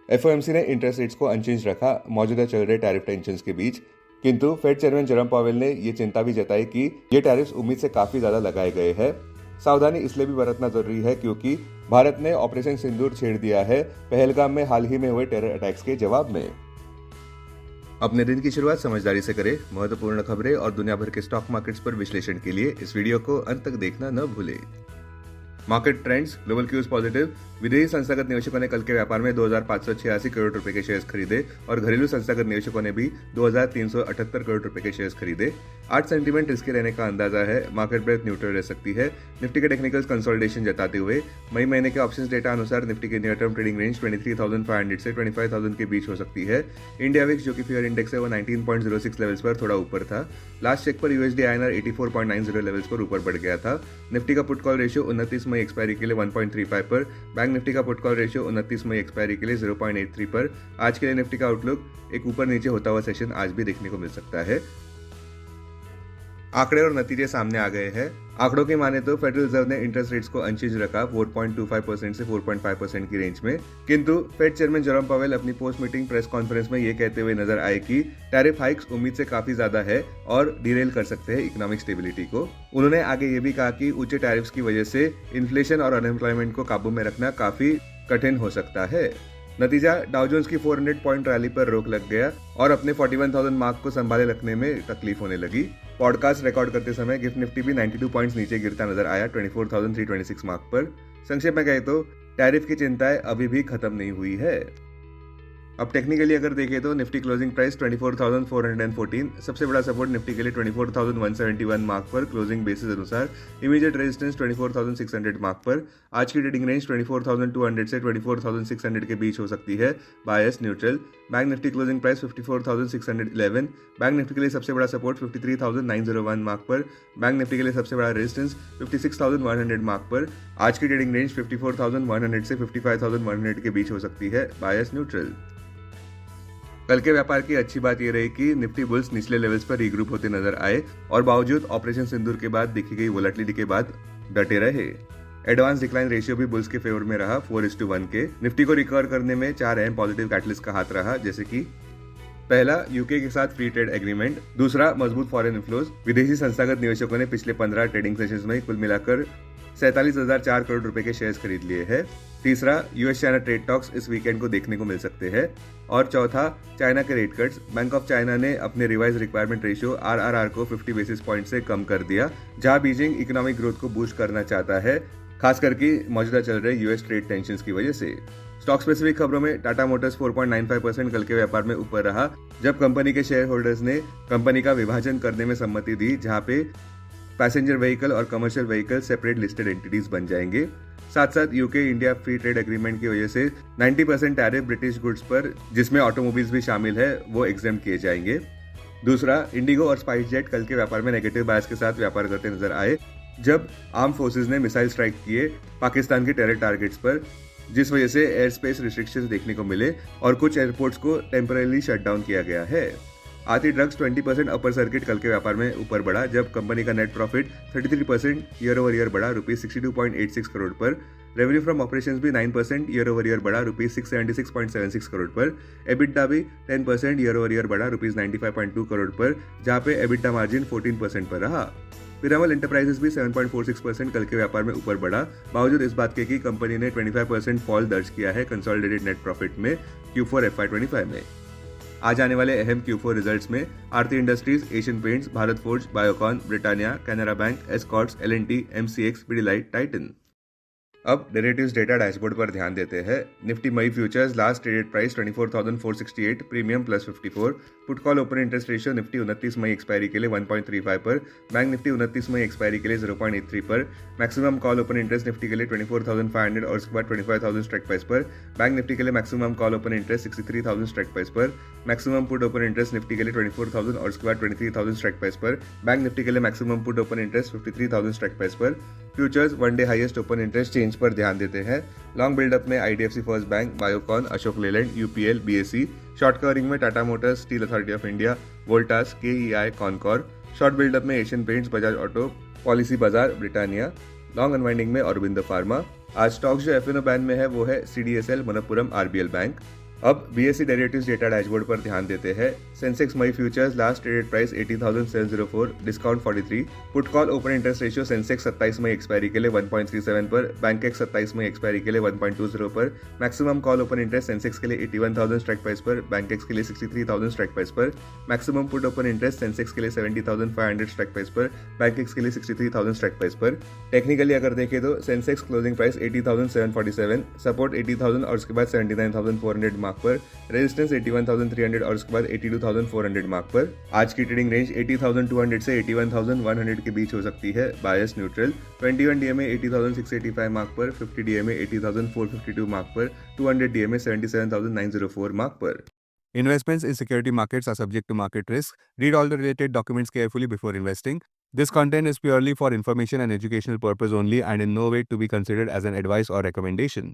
FOMC ने interest rates को unchange रखा मौजूदा चल रहे टैरिफ टेंशंस के बीच, किंतु फेड चेयरमैन जेरोम पावेल ने ये चिंता भी जताई कि ये टैरिफ्स उम्मीद से काफी ज्यादा लगाए गए हैं। सावधानी इसलिए भी बरतना जरूरी है क्योंकि भारत ने ऑपरेशन सिंदूर छेड़ दिया है पहलगाम में हाल ही में हुए टेरर अटैक्स के जवाब में। अपने दिन की शुरुआत समझदारी से करें। महत्वपूर्ण खबरें और दुनिया भर के स्टॉक मार्केट्स पर विश्लेषण के लिए इस वीडियो को अंत तक देखना न भूलें। Market trends, global cues positive. विदेशी संस्थागत निवेशकों ने कल के व्यापार में 2586 करोड़ रुपए के शेयर्स खरीदे और घरेलू संस्थागत निवेशकों ने भी 2378 करोड़ रुपए के शेयर्स खरीदे। आज सेंटीमेंट रिस्की रहने का अंदाजा है, मार्केट ब्रेथ न्यूट्रल रह सकती है। निफ्टी के टेक्निकल्स कंसोलिडेशन जताते हुए मई महीने के ऑप्शंस डेटा अनुसार निफ्टी की नियर टर्म ट्रेडिंग रेंज 23,500 से 25,000 के बीच हो सकती है। इंडिया विक्स जो कि फियर इंडेक्स है वो 19.06 लेवल्स पर थोड़ा ऊपर था। लास्ट चेक पर यूएसडी INR 84.90 लेवल्स पर ऊपर बढ़ गया था। निफ्टी का पुट कॉल रेशियो 29 मई एक्सपायरी के लिए 1.35 पर, बैंक निफ्टी का पुट कॉल रेशियो 29 मई एक्सपायरी के लिए 0.83 पर। आज के लिए निफ्टी का आउटलुक एक ऊपर नीचे होता हुआ सेशन आज भी देखने को मिल सकता है। आंकड़े और नतीजे सामने आ गए हैं। आंकड़ों की माने तो फेडरल रिजर्व ने इंटरेस्ट रेट्स को अनचेंज रखा 4.25% से 4.5% की रेंज में, किंतु फेड चेयरमैन जेरोम पावेल अपनी पोस्ट मीटिंग प्रेस कॉन्फ्रेंस में ये कहते हुए नजर आए कि टैरिफ हाइक्स उम्मीद से काफी ज्यादा है और डिरेल कर सकते हैं इकोनॉमिक स्टेबिलिटी को। उन्होंने आगे ये भी कहा कि ऊंचे टैरिफ्स की वजह से इन्फ्लेशन और अनएम्प्लॉयमेंट को काबू में रखना काफी कठिन हो सकता है। नतीजा, डाउ जोन्स की 400 पॉइंट रैली पर रोक लग गया और अपने 41,000 मार्क को संभाले रखने में तकलीफ होने लगी। पॉडकास्ट रिकॉर्ड करते समय गिफ्ट निफ्टी भी 92 पॉइंट्स नीचे गिरता नजर आया 24,326 मार्क पर। संक्षेप में कहे तो टैरिफ की चिंताएं अभी भी खत्म नहीं हुई है। अब टेक्निकली अगर देखें तो निफ्टी क्लोजिंग प्राइस 24,414, सबसे बड़ा सपोर्ट निफ्टी के लिए 24,171 मार्क पर क्लोजिंग बेसिस अनुसार। इमीडिएट रेजिस्टेंस 24,600 मार्क पर। आज की ट्रेडिंग रेंज 24,200 से 24,600 के बीच हो सकती है, bias neutral. Bank Nifty closing price 54,611, Bank Nifty के लिए सबसे बड़ा सपोर्ट 53,901 मार्क पर, बैंक निफ्टी के लिए सबसे बड़ा रेजिस्टेंस 56,100 मार्क पर। आज की ट्रेडिंग रेंज 54,100 से 55,100 के बीच हो सकती है, बायस न्यूट्रल। कल के व्यापार की अच्छी बात यह रही कि निफ्टी बुल्स निचले लेवल्स पर रीग्रुप होते नजर आए और बावजूद ऑपरेशन सिंदूर के बाद दिखी गई वोलेटिलिटी के बाद डटे रहे। एडवांस डिक्लाइन रेशियो भी बुल्स के फेवर में रहा 4:1 के। निफ्टी को रिकवर करने में 4 अहम पॉजिटिव कैटलिस्ट का हाथ रहा, जैसे कि पहला, यूके के साथ फ्री ट्रेड एग्रीमेंट। दूसरा, मजबूत फॉरेन इन्फ्लोज। विदेशी संस्थागत निवेशकों ने पिछले 15 ट्रेडिंग सेशंस में कुल मिलाकर 47,004 करोड़ रुपए के शेयर्स खरीद लिए हैं। तीसरा, यूएस चाइना ट्रेड टॉक्स इस वीकेंड को देखने को मिल सकते हैं। और चौथा, चाइना के rate cuts. Bank of China ने अपने रिवाइज रिक्वायरमेंट रेशियो RRR को 50 बेसिस पॉइंट से कम कर दिया, जहां बीजिंग इकोनॉमिक ग्रोथ को बूस्ट करना चाहता है, खास करके मौजूदा चल रहे यूएस ट्रेड टेंशंस की वजह से। स्टॉक स्पेसिफिक खबरों में टाटा मोटर्स 4.95% कल के व्यापार में ऊपर रहा, जब कंपनी के शेयर होल्डर्स ने कंपनी का विभाजन करने में सम्मति दी, जहां पे पैसेंजर व्हीकल और commercial vehicle separate listed entities बन जाएंगे। साथ साथ UK India free trade agreement की वजह से 90% टैरिफ ब्रिटिश गुड्स पर, जिसमें ऑटोमोबाइल्स भी शामिल है, वो एग्जेम्प्ट किए जाएंगे। दूसरा, इंडिगो और स्पाइस जेट कल के व्यापार में नेगेटिव बायस के साथ व्यापार करते नजर आए, जब आर्म फोर्सेज ने मिसाइल स्ट्राइक किए पाकिस्तान के टेरर टारगेट्स पर, जिस वजह से एयर स्पेस रिस्ट्रिक्शंस देखने को मिले और कुछ एयरपोर्ट्स को टेम्पररी शट डाउन किया गया है। आती ड्रग्स 20% अपर सर्किट कल के व्यापार में ऊपर बढ़ा, जब कंपनी का net profit 33% year over year बढ़ा ₹62.86 करोड़ पर। रेवेन्यू फ्रॉम ऑपरेशंस भी 9% ईयर ओवर ईयर बढ़ा ₹676.76 करोड़ पर। एबिटा भी 10% ईयर ओवर ईयर बढ़ा ₹95.2 करोड़ पर, जहां पे एबिटा मार्जिन 14% पर रहा। पिरामल एंटरप्राइजेस भी 7.46% कल के व्यापार में ऊपर बढ़ा, बावजूद इस बात के कि कंपनी ने 25% फॉल दर्ज किया है कंसोलिडेटेड नेट प्रॉफिट में Q4 FY25 में। आज आने वाले अहम Q4 रिजल्ट्स में Aarti Industries, Asian Paints, Bharat Forge, Biocon, Britannia, Canara Bank, Escorts, L&T, MCX, Pidilite, Titan. अब डेरिवेटिव्स डेटा डैशबोर्ड पर ध्यान देते हैं। निफ्टी मई futures last traded price 24,468, premium +54। Put call open interest ratio Nifty 29 मई एक्सपायरी के लिए 1.35 पर, बैंक निफ्टी 29 मई एक्सपायरी के लिए 0.83 पर, maximum call open interest Nifty के लिए 24,500 और उसके बाद 25,000 स्ट्राइक प्राइस पर, बैंक निफ्टी के लिए maximum call open interest 63,000 strike price पर, maximum put open interest Nifty के लिए 24,000 और उसके बाद 23,000 स्ट्राइक प्राइस पर, बैंक निफ्टी के लिए maximum put open interest 53,000 strike price पर। Futures one day highest open interest change पर ध्यान देते हैं। लॉन्ग बिल्डअप में IDFC First Bank, Biocon, Ashok Leyland, UPL, BSE। Short covering में Tata Motors, Steel Authority of India, Voltas, KEI, Concor. Short buildup में Asian Paints, Bajaj Auto, Policy Bazaar, Britannia. Long unwinding में Aurobindo Pharma. आज stocks जो FNO बैन में है वो है CDSL, मनप्पुरम, RBL बैंक। अब BSE डेरिवेटिव्स डेटा डैशबोर्ड पर ध्यान देते हैं। सेंसेक्स मई futures last traded price 80,704, discount 43। Put call open interest ratio Sensex 27 मई एक्सपायरी के लिए 1.37 पर, बैंकेक्स 27 मई एक्सपायरी के लिए 1.20 पर, maximum call open interest Sensex के लिए 81,000 स्ट्राइक प्राइस पर, बैंकेक्स के लिए 63,000 स्ट्राइक प्राइस पर, maximum put open interest Sensex के लिए 70,500 स्ट्राइक प्राइस पर, बैंकेक्स के लिए 63,000 स्ट्राइक प्राइस पर। टेक्निकली अगर देखें तो सेंसेक्स क्लोजिंग प्राइस 80,747, सपोर्ट 80,000 और उसके बाद 79,400 मार्क पर, रेजिस्टेंस 81,300 और उसके बाद 82,400 मार्क पर। आज की ट्रेडिंग रेंज 80,200 से 81,100 के बीच हो सकती है, बायस न्यूट्रल। 21 डीएमए 80,685 मार्क पर, 50 डीएमए 80,452 मार्क पर, 200 डीएमए 77,904 मार्क पर। Investments in security markets are subject to market risk. Read all the related documents carefully before investing. This content is purely for information and educational purpose only and in no way to be considered as an advice or recommendation.